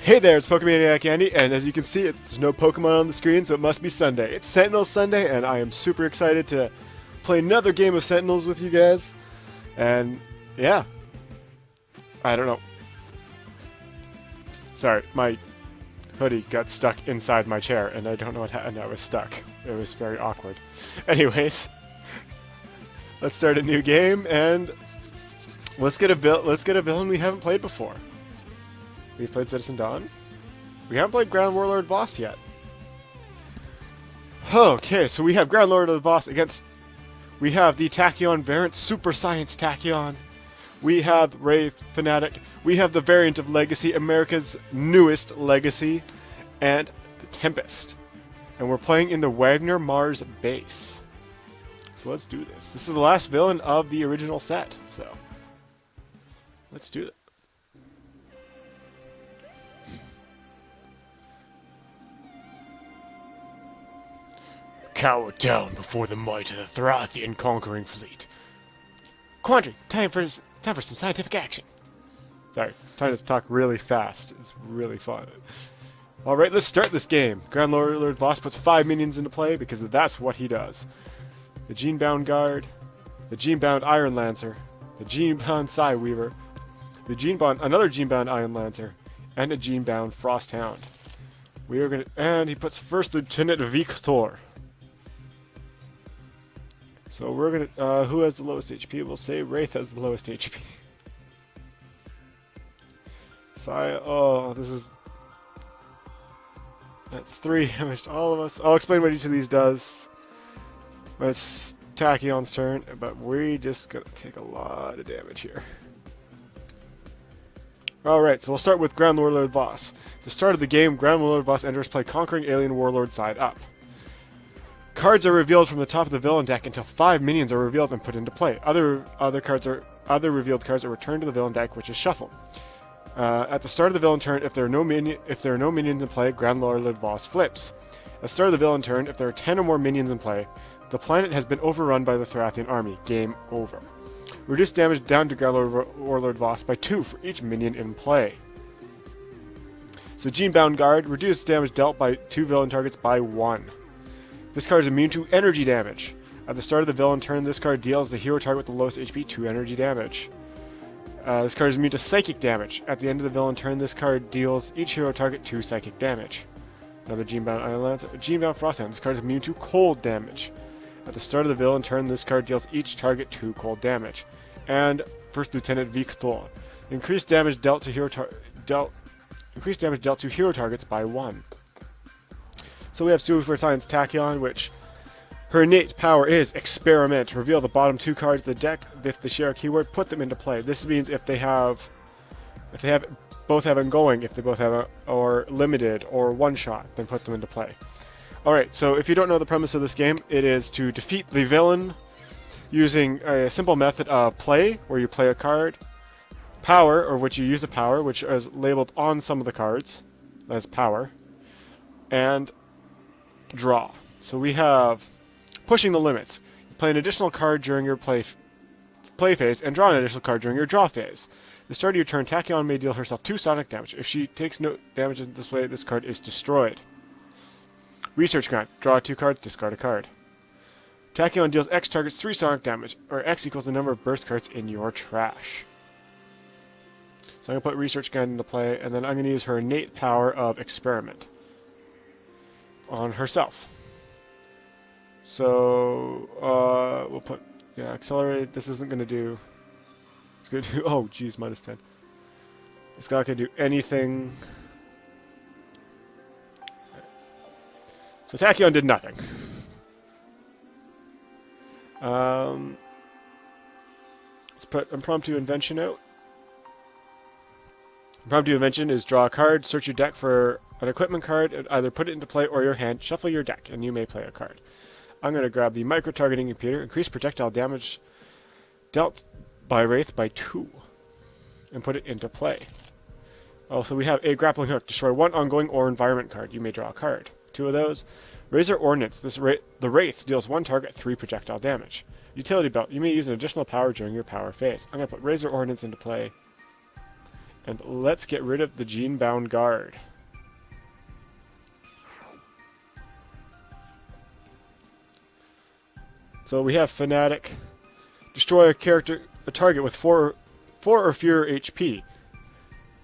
Hey there, it's Pokemaniac Andy, and as you can see, there's no Pokemon on the screen, so it must be Sunday. It's Sentinels Sunday, and I am super excited to play another game of Sentinels with you guys. And yeah, I don't know. Sorry, my hoodie got stuck inside my chair, and I don't know what happened. I was stuck. It was very awkward. Anyways, let's start a new game, and let's get a villain we haven't played before. We've played Citizen Dawn. We haven't played Grand Warlord Voss yet. Okay, so we have Grand Warlord Voss against... We have the Tachyon variant, Super Science Tachyon. We have Wraith Fanatic. We have the variant of Legacy, America's newest Legacy. And the Tempest. And we're playing in the Wagner Mars base. So let's do this. This is the last villain of the original set, so... let's do it. Cower down before the might of the Thrathian conquering fleet. Quandary, time for some scientific action. Sorry, trying to talk really fast. It's really fun. Alright, let's start this game. Grand Warlord Voss puts 5 minions into play because that's what he does. The Gene-bound Guard, the Gene-bound Iron Lancer, the Gene-bound Psy Weaver, another Gene-bound Iron Lancer, and a Gene-bound Frost Hound. And he puts First Lieutenant Victor. So we're gonna, who has the lowest HP? We'll say Wraith has the lowest HP. That's 3 damage to all of us. I'll explain what each of these does. It's Tachyon's turn, but we're just gonna take a lot of damage here. Alright, so we'll start with Grand Warlord Voss. At the start of the game, Grand Warlord Voss enters play Conquering Alien Warlord side up. Cards are revealed from the top of the villain deck until 5 minions are revealed and put into play. Other revealed cards are returned to the villain deck, which is shuffled. At the start of the villain turn, if there are no minions in play, Grand Warlord Voss flips. At the start of the villain turn, if there are 10 or more minions in play, the planet has been overrun by the Thrathian army. Game over. Reduce damage down to Grand Warlord Voss by 2 for each minion in play. So Gene-bound Guard, reduce damage dealt by 2 villain targets by 1. This card is immune to energy damage. At the start of the villain turn, this card deals the hero target with the lowest HP 2 energy damage. This card is immune to psychic damage. At the end of the villain turn, this card deals each hero target 2 psychic damage. Another Gene-bound Iron Lancer, Gene-bound Frost Hound. This card is immune to cold damage. At the start of the villain turn, this card deals each target 2 cold damage. And First Lieutenant Victor. Increased damage dealt to hero targets by 1. So we have Super Science Tachyon, which her innate power is Experiment. Reveal the bottom 2 cards of the deck. If they share a keyword, put them into play. This means if they both have ongoing, if they both have or limited or one shot, then put them into play. Alright, so if you don't know the premise of this game, it is to defeat the villain using a simple method of play, where you play a card, power, or which you use a power, which is labeled on some of the cards as power, and draw. So we have pushing the limits. You play an additional card during your play phase and draw an additional card during your draw phase. At the start of your turn, Tachyon may deal herself 2 sonic damage. If she takes no damage in this way, this card is destroyed. Research Grant. Draw 2 cards, discard a card. Tachyon deals X targets 3 sonic damage, or X equals the number of burst cards in your trash. So I'm going to put Research Grant into play, and then I'm going to use her innate power of Experiment on herself. So we'll put accelerate. This isn't going to do. It's going to do. Oh, geez, -10. It's not going to do anything. So Tachyon did nothing. Let's put Impromptu Invention out. Impromptu Invention is draw a card, search your deck for an equipment card, and either put it into play or your hand, shuffle your deck, and you may play a card. I'm going to grab the Micro-Targeting Computer, increase projectile damage dealt by Wraith by 2, and put it into play. Also, we have a Grappling Hook. Destroy 1 ongoing or environment card. You may draw a card. 2 of those. Razor Ordnance. The Wraith deals 1 target 3 projectile damage. Utility Belt. You may use an additional power during your power phase. I'm going to put Razor Ordnance into play. And let's get rid of the Gene-bound guard. So we have Fanatic. Destroy a target with 4 or fewer HP,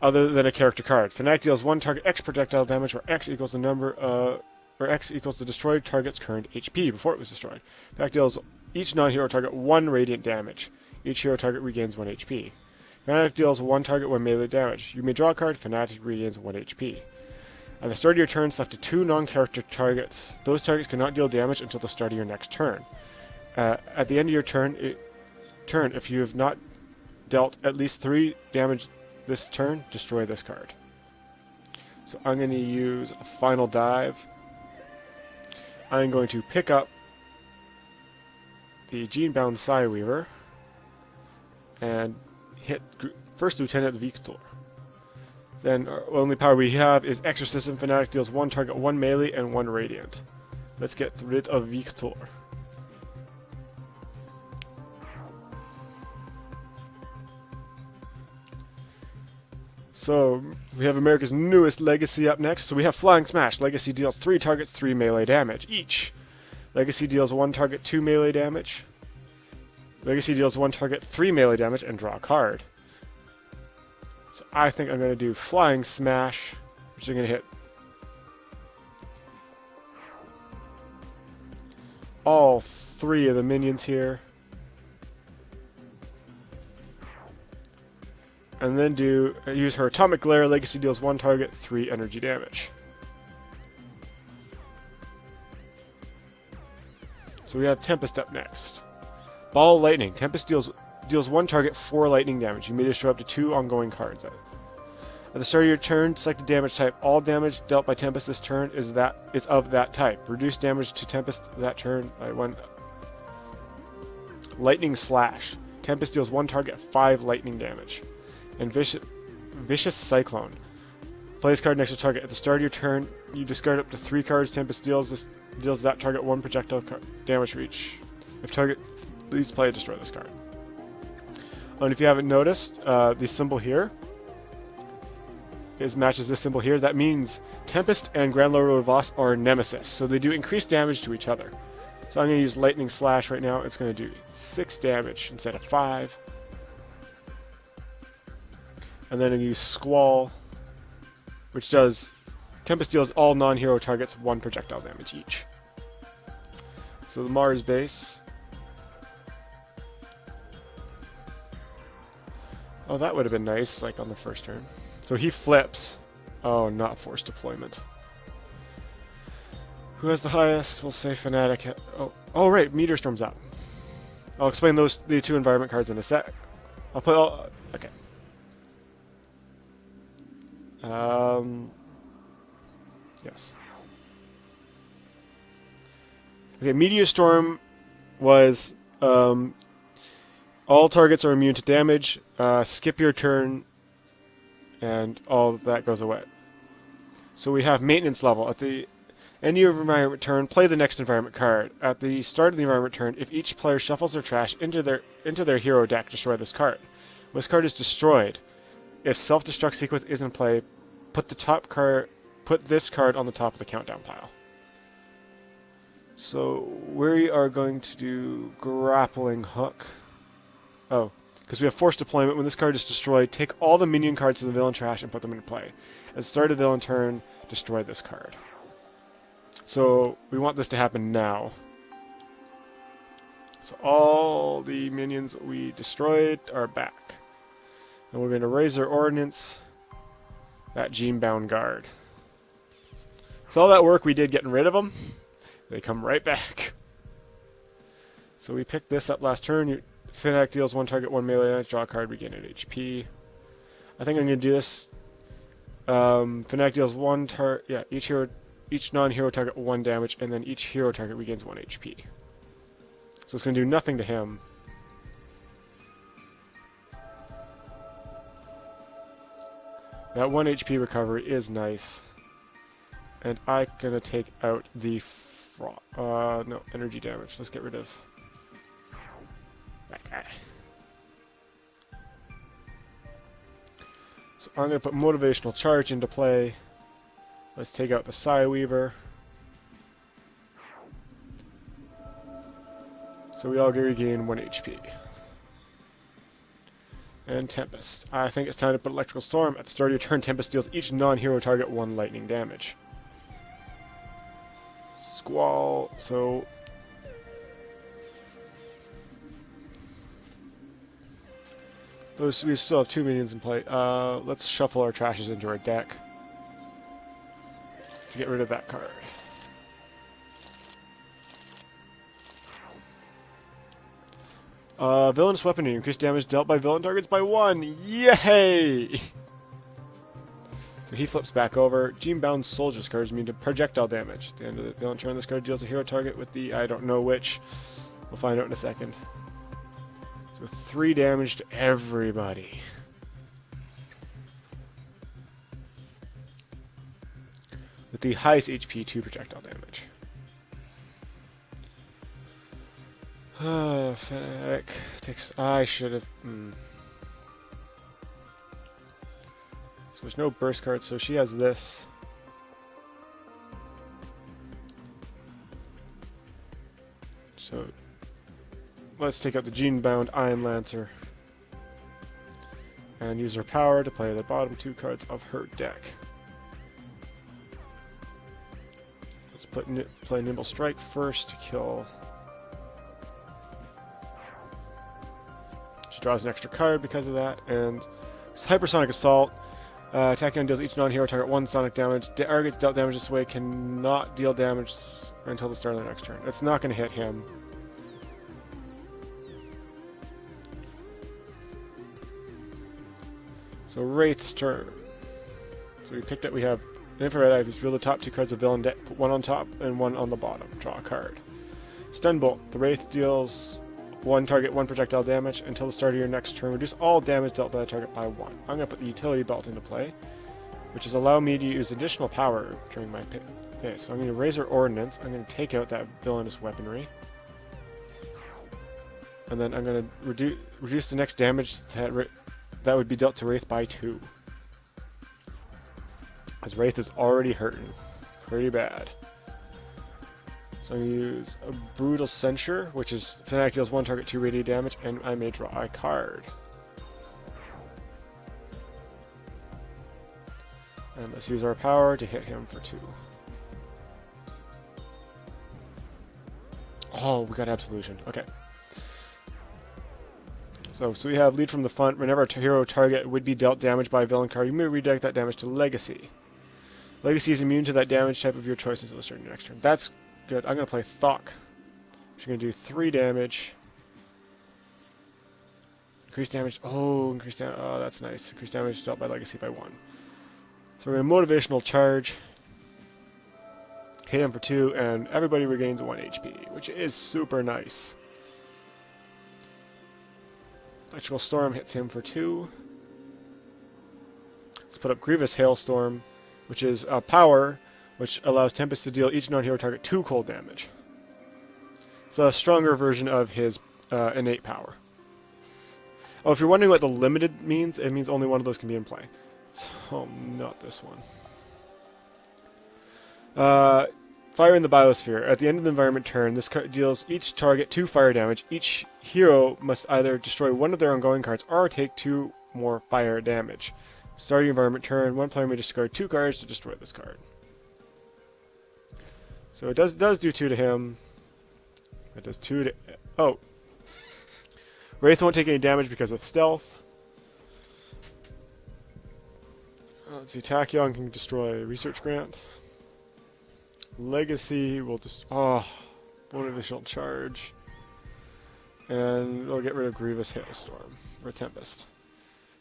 other than a character card. Fanatic deals 1 target X projectile damage, where X equals the number, where X equals the destroyed target's current HP before it was destroyed. Fanatic deals each non-hero target 1 radiant damage. Each hero target regains 1 HP. Fanatic deals 1 target 1 melee damage. You may draw a card. Fanatic regains 1 HP. At the start of your turn, select 2 non-character targets. Those targets cannot deal damage until the start of your next turn. At the end of your turn, if you have not dealt at least 3 damage this turn, destroy this card. So I'm going to use a Final Dive. I'm going to pick up the Gene-bound Psyweaver and hit First Lieutenant Victor. Then our only power we have is Exorcism. Fanatic deals 1 target 1 melee and 1 radiant. Let's get rid of Victor. So we have America's newest Legacy up next. So we have Flying Smash. Legacy deals 3 targets 3 melee damage each. Legacy deals 1 target 2 melee damage. Legacy deals 1 target 3 melee damage and draw a card. So I think I'm going to do Flying Smash, which is going to hit all 3 of the minions here. And then use her Atomic Glare. Legacy deals 1 target 3 energy damage. So we have Tempest up next. Ball Lightning. Tempest deals 1 target 4 lightning damage. You may destroy up to 2 ongoing cards. At the start of your turn, select a damage type. All damage dealt by Tempest this turn is of that type. Reduce damage to Tempest that turn by 1. Lightning Slash. Tempest deals 1 target 5 lightning damage. And Vicious Cyclone. Play this card next to target. At the start of your turn, you discard up to 3 cards. Tempest deals that target 1 projectile damage for each. If target leaves play, destroy this card. And if you haven't noticed, the symbol here matches this symbol here. That means Tempest and Grand Warlord Voss are nemesis, so they do increased damage to each other. So I'm going to use Lightning Slash right now. It's going to do 6 damage instead of 5. And then I'm going to use Squall, which does Tempest deals all non-hero targets 1 projectile damage each. So the Mars base. Oh, that would have been nice, like on the first turn. So he flips. Oh, not Forced Deployment. Who has the highest? We'll say Fanatic. Oh, right, Meteor Storm's up. I'll explain the 2 environment cards in a sec. I'll put all. Okay. Yes. Okay, Meteor Storm was all targets are immune to damage. Skip your turn, and all of that goes away. So we have maintenance level. At the end of your environment turn, play the next environment card. At the start of the environment turn, if each player shuffles their trash into their hero deck, destroy this card. When this card is destroyed, if self-destruct sequence is in play, put this card on the top of the countdown pile. So we are going to do Grappling Hook. Oh, because we have Forced Deployment. When this card is destroyed, take all the minion cards to the villain trash and put them into play. At the start of the villain turn, destroy this card. So we want this to happen now. So all the minions we destroyed are back. And we're going to raise their ordnance. That Gene-bound guard. So all that work we did getting rid of them, they come right back. So we picked this up last turn. Fanatic deals 1 target 1 melee damage, draw a card, regain an HP. I think I'm going to do this. Fanatic deals 1 target. Yeah, each non-hero target 1 damage, and then each hero target regains 1 HP. So it's going to do nothing to him. That 1 HP recovery is nice. And I'm going to take out the no, energy damage. Let's get rid of that guy. So I'm going to put Motivational Charge into play. Let's take out the Psy Weaver. So we all regain 1 HP. And Tempest. I think it's time to put Electrical Storm. At the start of your turn, Tempest deals each non-hero target 1 lightning damage. Squall. So we still have 2 minions in play. Let's shuffle our trashes into our deck to get rid of that card. Villainous weaponry. Increased damage dealt by villain targets by 1. Yay! So he flips back over. Gene-bound soldiers cards mean to projectile damage. At the end of the villain turn, this card deals a hero target with the I don't know which. We'll find out in a second. So 3 damage to everybody. With the highest HP, 2 projectile damage. Fennec takes. I should have. So there's no burst card, so she has this. So let's take out the Gene-bound Iron Lancer and use her power to play the bottom 2 cards of her deck. Let's play Nimble Strike first to kill. She draws an extra card because of that, and Hypersonic Assault. Attacking deals each non-hero target 1 sonic damage. Targets dealt damage this way cannot deal damage until the start of their next turn. It's not going to hit him. So Wraith's turn. So we picked up. We have Infrared Eye. Just reveal the top 2 cards of villain deck. Put 1 on top and 1 on the bottom. Draw a card. Stun Bolt. The Wraith deals 1 target, 1 projectile damage until the start of your next turn. Reduce all damage dealt by the target by 1. I'm going to put the Utility Belt into play, which is allow me to use additional power during my phase. So I'm going to Razor Ordnance. I'm going to take out that villainous weaponry. And then I'm going to reduce the next damage that would be dealt to Wraith by 2. Because Wraith is already hurting pretty bad. So I'm going to use a Brutal Censure, which is Fnatic deals 1 target 2 radiant damage, and I may draw a card. And let's use our power to hit him for 2. Oh, we got Absolution. Okay. So we have Lead from the front. Whenever a hero target would be dealt damage by a villain card, you may redirect that damage to Legacy. Legacy is immune to that damage type of your choice until the start of your next turn. That's good. I'm going to play Thok. She's going to do 3 damage. Increased damage. Oh, increased damage. Oh, that's nice. Increased damage dealt by Legacy by 1. So we're going to Motivational Charge. Hit him for 2, and everybody regains 1 HP, which is super nice. Electrical Storm hits him for 2. Let's put up Grievous Hailstorm, which is a power which allows Tempest to deal each non-hero target 2 cold damage. It's a stronger version of his innate power. Oh, if you're wondering what the limited means, it means only one of those can be in play. So, not this one. Fire in the Biosphere. At the end of the environment turn, this card deals each target 2 fire damage. Each hero must either destroy one of their ongoing cards or take 2 more fire damage. Starting environment turn, one player may discard 2 cards to destroy this card. So it does do 2 to him. It does 2 to... Oh. Wraith won't take any damage because of stealth. Let's see, Tachyon can destroy Research Grant. Legacy will just... Oh. Motivational Charge. And we'll get rid of Grievous Hailstorm. Or Tempest.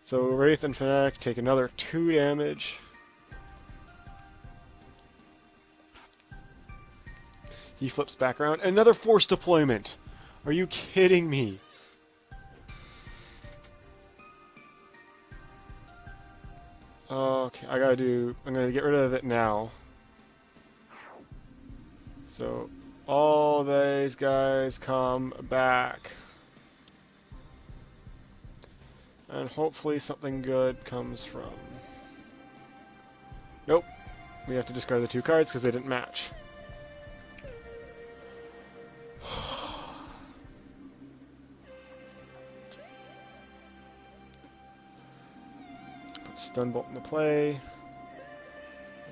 So Wraith and Fnatic take another 2 damage. He flips back around. Another Force Deployment! Are you kidding me? Okay, I'm gonna get rid of it now. So, all these guys come back. And hopefully something good comes from Nope. We have to discard the 2 cards because they didn't match. Put Stunbolt into play.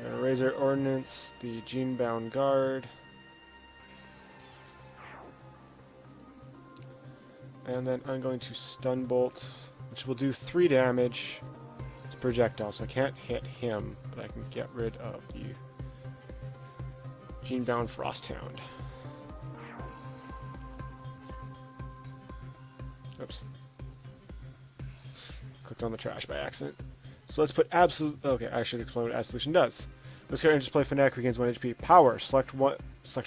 Razor Ordnance, the Genebound Guard. And then I'm going to Stunbolt, which will do 3 damage. It's a projectile, so I can't hit him, but I can get rid of the Genebound Frosthound. Oops. Clicked on the trash by accident. So let's put Absolute... Okay, I should explain what Absolution does. This card enters play, Fanatic regains 1 HP. Power. Select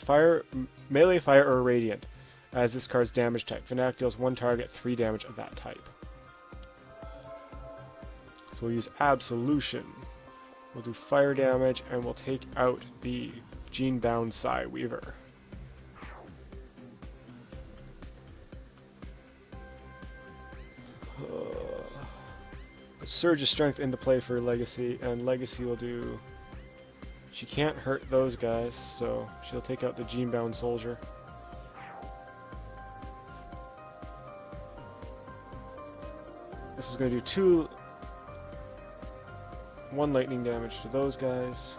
fire, melee, fire, or radiant as this card's damage type. Fanatic deals 1 target, 3 damage of that type. So we'll use Absolution. We'll do fire damage, and we'll take out the Genebound Psy Weaver. Put Surge of Strength into play for Legacy, and Legacy will do... She can't hurt those guys, so she'll take out the Genebound Soldier. This is going to do 1 lightning damage to those guys.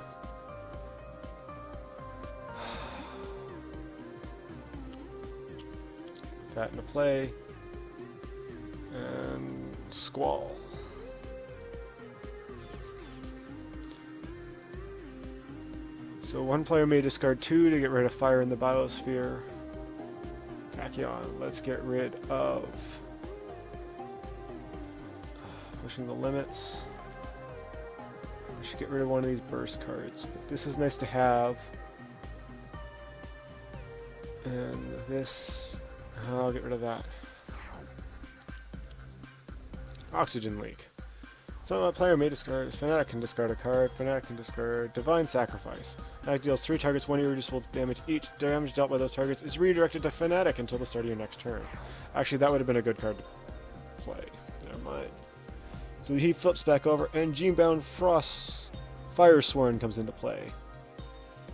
That into play. And Squall. So one player may discard 2 to get rid of fire in the biosphere. Tachyon, let's get rid of... Pushing the limits. I should get rid of one of these burst cards, but this is nice to have. And this, I'll get rid of that. Oxygen Leak. So a player may discard, Fanatic can discard a card, Fanatic can discard Divine Sacrifice. Fanatic deals 3 targets 1 irreducible damage each. Damage dealt by those targets is redirected to Fanatic until the start of your next turn. Actually, that would have been a good card to play. Never mind. So he flips back over, and Genebound Firesworn comes into play.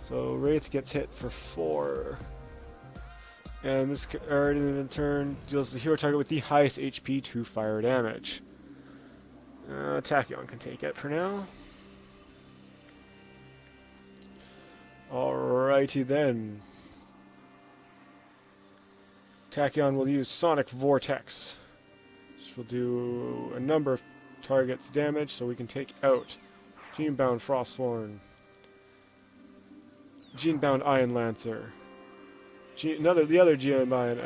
So Wraith gets hit for 4. And this card in turn deals the hero target with the highest HP 2 fire damage. Tachyon can take it for now. Alrighty then. Tachyon will use Sonic Vortex, which will do a number of targets damage, so we can take out Genebound Frostworn, Genebound Iron Lancer, the other Genebound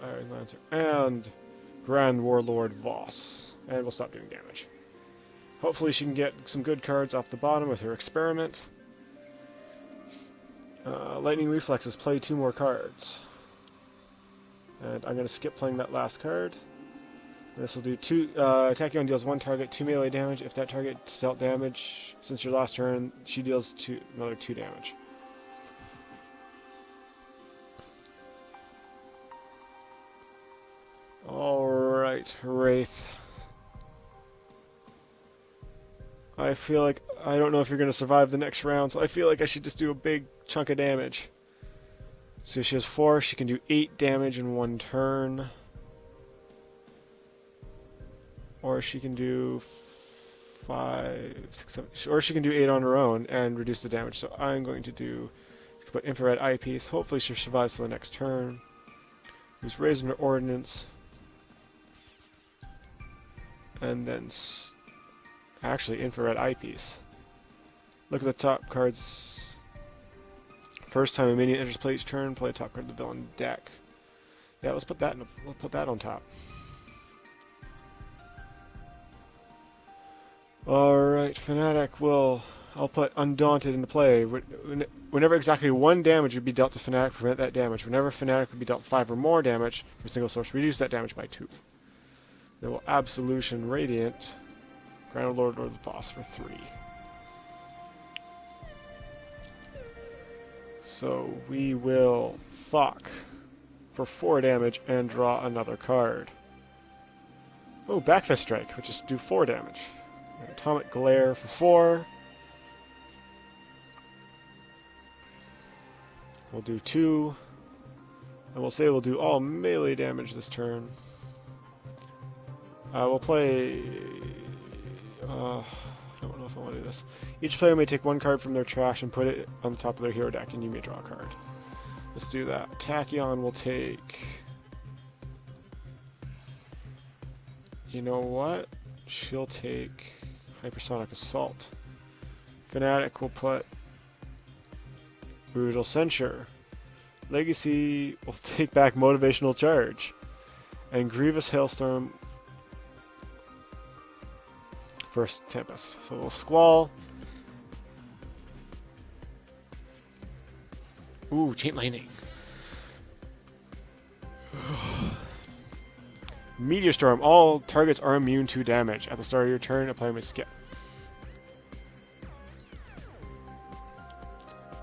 Iron Lancer, and Grand Warlord Voss. And we'll stop doing damage. Hopefully she can get some good cards off the bottom with her Experiment. Lightning Reflexes, play 2 more cards. And I'm going to skip playing that last card. This will do 2, Tachyon deals 1 target, 2 melee damage. If that target dealt damage since your last turn, she deals another 2 damage. Alright, Wraith. I feel like, I don't know if you're going to survive the next round, so I feel like I should just do a big chunk of damage. So she has 4, she can do 8 damage in 1 turn. Or she can do 5, 6, 7, or she can do 8 on her own and reduce the damage. So I'm going to put Infrared Eyepiece. Hopefully she survives to the next turn. Use Razor Ordnance. And then... Actually, Infrared Eyepiece. Look at the top cards. First time a minion enters play each turn, play a top card of the villain deck. Yeah, let's put that on top. Alright, Fanatic will... I'll put Undaunted into play. Whenever exactly 1 damage would be dealt to Fanatic, prevent that damage. Whenever Fanatic would be dealt 5 or more damage from a single source, reduce that damage by 2. Then we'll Absolution Radiant Grand Warlord Voss for 3. So we will Thok for 4 damage and draw another card. Oh, Backfist Strike, which is do 4 damage. Atomic Glare for 4. We'll do 2. And we'll say we'll do all melee damage this turn. We'll play... I don't know if I want to do this. Each player may take 1 card from their trash and put it on the top of their hero deck, and you may draw a card. Let's do that. Tachyon will take... You know what? She'll take Hypersonic Assault. Fnatic will put Brutal Censure. Legacy will take back Motivational Charge. And Grievous Hailstorm first Tempest. So we'll Squall. Ooh, Chain Lightning. Meteor Storm. All targets are immune to damage. At the start of your turn, a player may skip.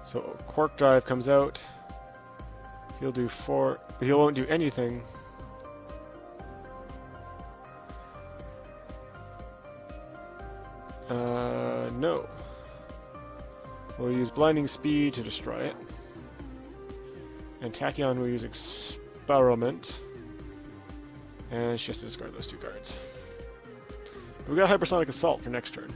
So Quark Drive comes out. He'll do 4, but he won't do anything. No. We'll use Blinding Speed to destroy it. And Tachyon will use Experiment. And she has to discard those 2 cards. We got Hypersonic Assault for next turn.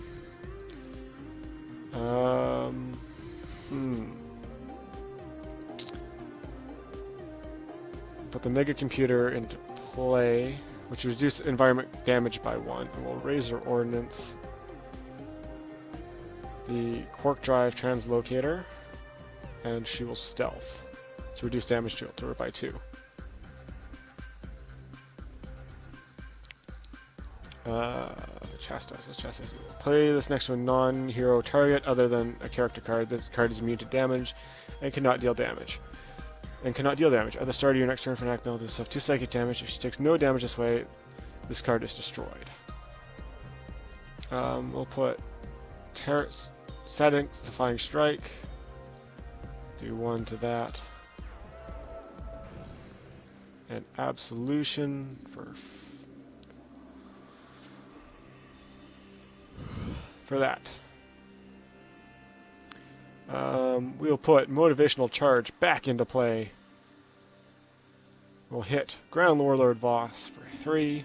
Put the Mega Computer into play, which reduces environment damage by 1. And we'll Razor Ordnance. The Quark Drive Translocator. And she will Stealth to reduce damage to her by 2. Chastise. Let's Chastise. Play this next to a non-hero target other than a character card. This card is immune to damage and cannot deal damage. At the start of your next turn, Fnatic will do 2 psychic damage. If she takes no damage this way, this card is destroyed. We'll put Settings, Defying Strike. Do 1 to that. And Absolution for that. We'll put Motivational Charge back into play. We'll hit Grand Warlord Voss for 3.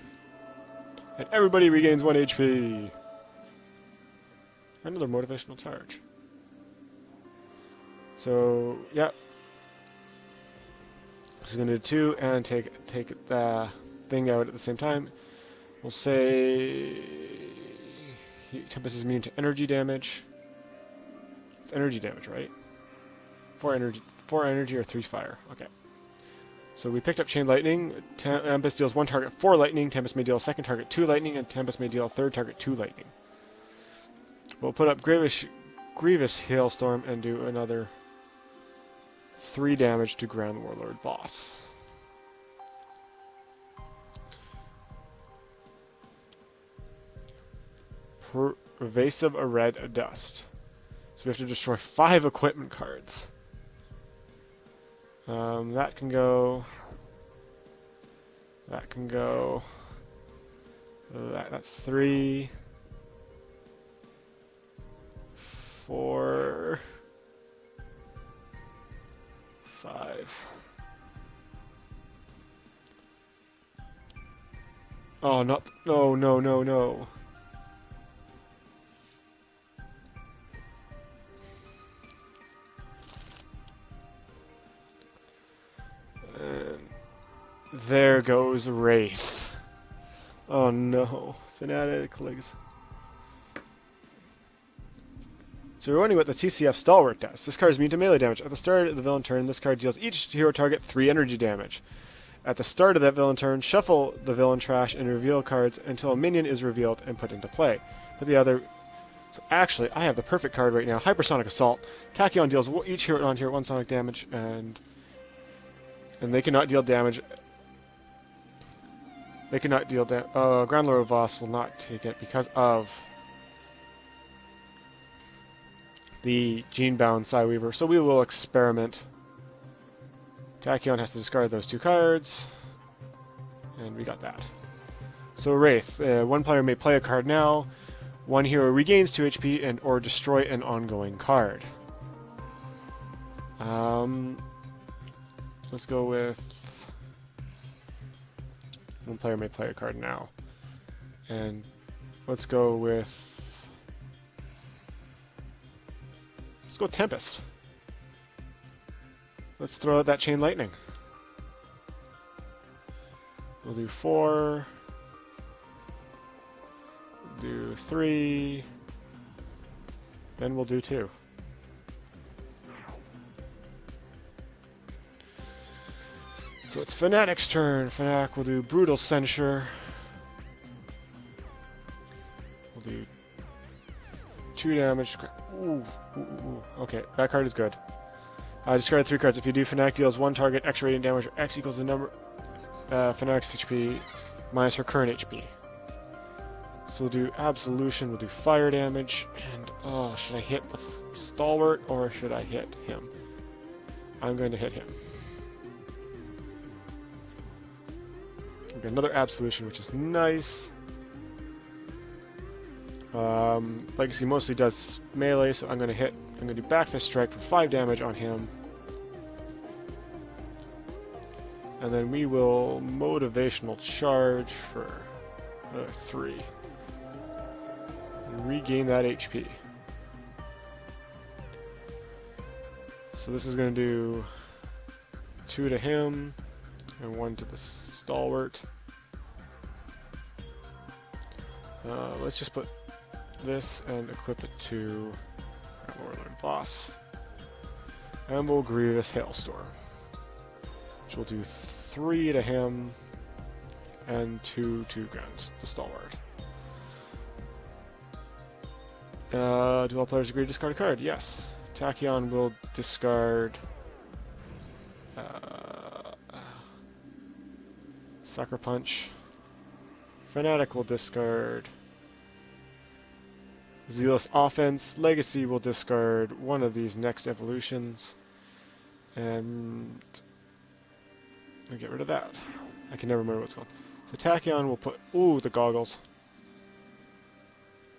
And everybody regains 1 HP. Another Motivational Charge. So, yep. So we're going to do 2 and take the thing out at the same time. We'll say Tempest is immune to energy damage. It's energy damage, right? 4 energy or 3 fire. Okay. So we picked up Chain Lightning. Tempest deals 1 target 4 lightning. Tempest may deal a second target 2 lightning, and Tempest may deal a third target 2 lightning. We'll put up Grievous Hailstorm and do another 3 damage to Grand Warlord Voss. Pervasive Red Dust. So we have to destroy 5 equipment cards. That can go. That can go. That's 3, 4, 5. Oh, not. No, no, no, no. There goes Wraith. Oh no. Fnatic legs. So we're wondering what the TCF Stalwart does. This card is immune to melee damage. At the start of the villain turn, this card deals each hero target 3 energy damage. At the start of that villain turn, shuffle the villain trash and reveal cards until a minion is revealed and put into play. Put the other... So actually, I have the perfect card right now. Hypersonic Assault. Tachyon deals each hero non-hero 1 sonic damage, and they cannot deal damage. They cannot deal damage. Grand Warlord Voss will not take it because of the Gene-bound Psyweaver. So we will experiment. Tachyon has to discard those 2 cards. And we got that. So Wraith. 1 player may play a card now. 1 hero regains 2 HP and or destroy an ongoing card. let's go with... One player may play a card now. And let's go with... Let's go with Tempest. Let's throw out that Chain Lightning. We'll do 4. Do 3. Then we'll do 2. So it's Fanatic's turn. Fanatic will do Brutal Censure. We'll do 2 damage. Ooh, ooh, ooh. Okay, that card is good. Discard 3 cards. If you do, Fanatic deals 1 target X radiant damage, or X equals the number Fanatic's HP minus her current HP. So we'll do Absolution, we'll do fire damage, and oh, should I hit the Stalwart or should I hit him? I'm going to hit him. We got another Absolution, which is nice. Legacy mostly does melee, so I'm going to do Backfist Strike for 5 damage on him. And then we will Motivational Charge for 3. And regain that HP. So this is going to do 2 to him, and 1 to the Stalwart. Let's just put this and equip it to Grand Warlord Voss. And we'll Grievous Hailstorm. Which will do 3 to him, and 2 to the Stalwart. Do all players agree to discard a card? Yes. Tachyon will discard Sucker Punch. Fanatic will discard Zealous Offense. Legacy will discard one of these next evolutions. And I'll get rid of that. I can never remember what's called. So Tachyon will put... Ooh, the goggles.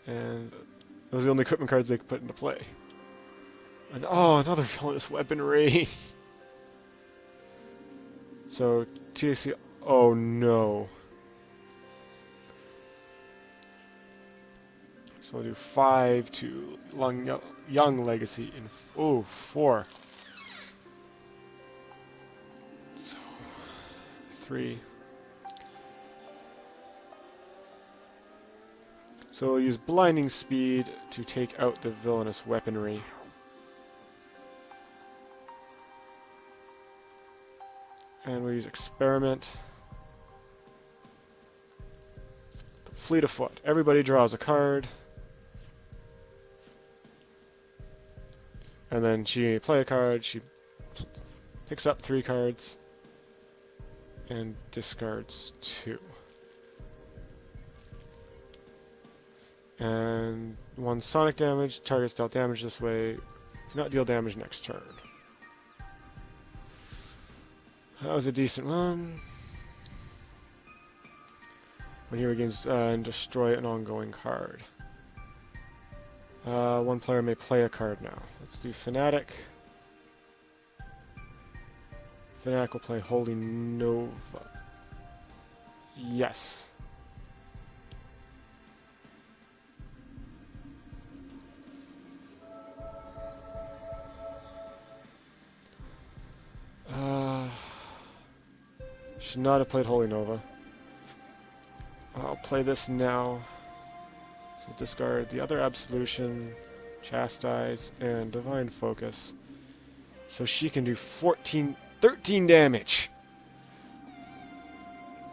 And those are the only equipment cards they can put into play. And oh, another villainous weaponry. So TAC... Oh no. So I'll do 5 to Young Legacy in... Ooh, 4. So 3. So we'll use Blinding Speed to take out the villainous weaponry. And we'll use Experiment. Fleet of Foot. Everybody draws a card. And then she play a card. She picks up 3 cards. And discards 2. And 1 sonic damage. Targets dealt damage this way. Cannot deal damage next turn. That was a decent one. When he regains and destroy an ongoing card. 1 player may play a card now. Let's do Fanatic. Fanatic will play Holy Nova. Yes. Should not have played Holy Nova. I'll play this now. So discard the other Absolution, Chastise, and Divine Focus. So she can do 13 damage.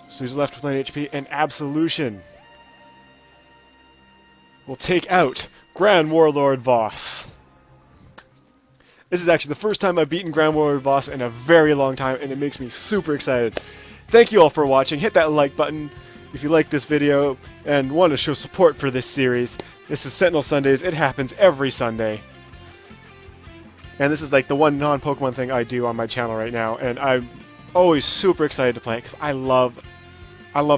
So he's left with 9 HP, and Absolution will take out Grand Warlord Voss. This is actually the first time I've beaten Grand Warlord Voss in a very long time, and it makes me super excited. Thank you all for watching. Hit that like button if you like this video and want to show support for this series. This is Sentinels Sundays. It happens every Sunday. And this is like the one non-Pokemon thing I do on my channel right now, and I'm always super excited to play it because I love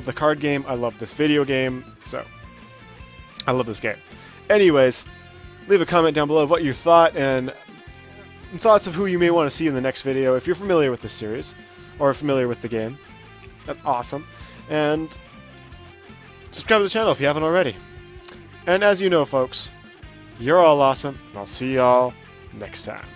the card game, I love this video game, so I love this game. Anyways, leave a comment down below of what you thought, and thoughts of who you may want to see in the next video if you're familiar with this series or familiar with the game. That's awesome. And subscribe to the channel if you haven't already. And as you know, folks, you're all awesome, and I'll see y'all next time.